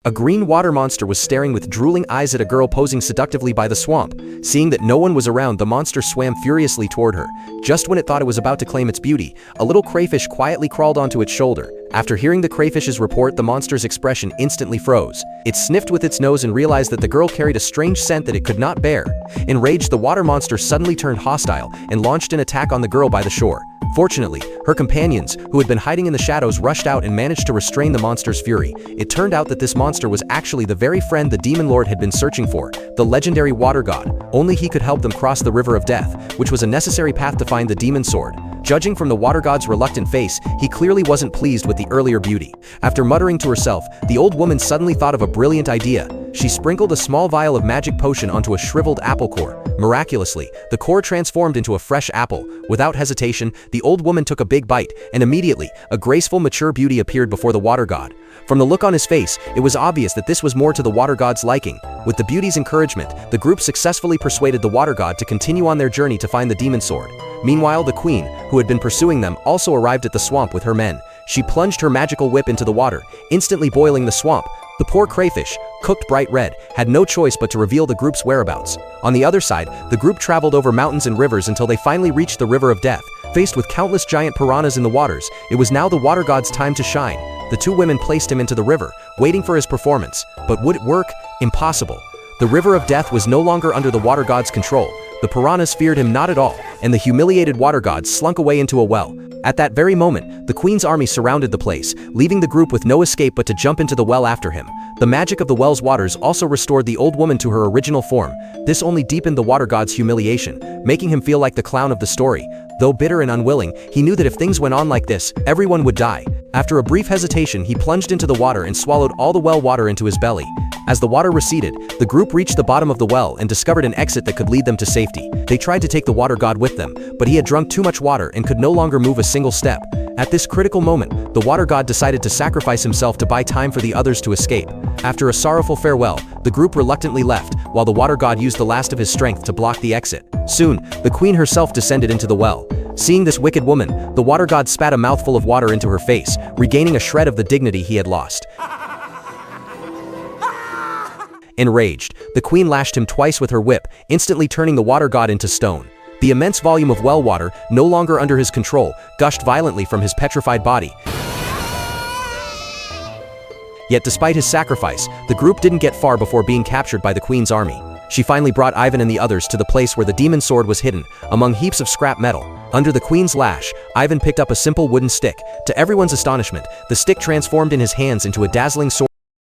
A green water monster was staring with drooling eyes at a girl posing seductively by the swamp. Seeing that no one was around, the monster swam furiously toward her. Just when it thought it was about to claim its beauty, a little crayfish quietly crawled onto its shoulder. After hearing the crayfish's report, the monster's expression instantly froze. It sniffed with its nose and realized that the girl carried a strange scent that it could not bear. Enraged, the water monster suddenly turned hostile and launched an attack on the girl by the shore. Fortunately, her companions, who had been hiding in the shadows, rushed out and managed to restrain the monster's fury. It turned out that this monster was actually the very friend the demon lord had been searching for, the legendary water god. Only he could help them cross the river of death, which was a necessary path to find the demon sword. Judging from the water god's reluctant face, he clearly wasn't pleased with the earlier beauty. After muttering to herself, the old woman suddenly thought of a brilliant idea. She sprinkled a small vial of magic potion onto a shriveled apple core. Miraculously, the core transformed into a fresh apple. Without hesitation, the old woman took a big bite, and immediately, a graceful, mature beauty appeared before the water god. From the look on his face, it was obvious that this was more to the water god's liking. With the beauty's encouragement, the group successfully persuaded the water god to continue on their journey to find the demon sword. Meanwhile, the queen, who had been pursuing them, also arrived at the swamp with her men. She plunged her magical whip into the water, instantly boiling the swamp. The poor crayfish, cooked bright red, had no choice but to reveal the group's whereabouts. On the other side, the group traveled over mountains and rivers until they finally reached the River of Death. Faced with countless giant piranhas in the waters, it was now the water god's time to shine. The two women placed him into the river, waiting for his performance. But would it work? Impossible. The River of Death was no longer under the water god's control. The piranhas feared him not at all, and the humiliated water god slunk away into a well. At that very moment, the queen's army surrounded the place, leaving the group with no escape but to jump into the well after him. The magic of the well's waters also restored the old woman to her original form. This only deepened the water god's humiliation, making him feel like the clown of the story. Though bitter and unwilling, he knew that if things went on like this, everyone would die. After a brief hesitation, he plunged into the water and swallowed all the well water into his belly. As the water receded, the group reached the bottom of the well and discovered an exit that could lead them to safety. They tried to take the water god with them, but he had drunk too much water and could no longer move a single step. At this critical moment, the water god decided to sacrifice himself to buy time for the others to escape. After a sorrowful farewell, the group reluctantly left, while the water god used the last of his strength to block the exit. Soon, the queen herself descended into the well. Seeing this wicked woman, the water god spat a mouthful of water into her face, regaining a shred of the dignity he had lost. Enraged, the queen lashed him twice with her whip, instantly turning the water god into stone. The immense volume of well water, no longer under his control, gushed violently from his petrified body. Yet despite his sacrifice, the group didn't get far before being captured by the queen's army. She finally brought Ivan and the others to the place where the demon sword was hidden, among heaps of scrap metal. Under the queen's lash, Ivan picked up a simple wooden stick. To everyone's astonishment, the stick transformed in his hands into a dazzling sword.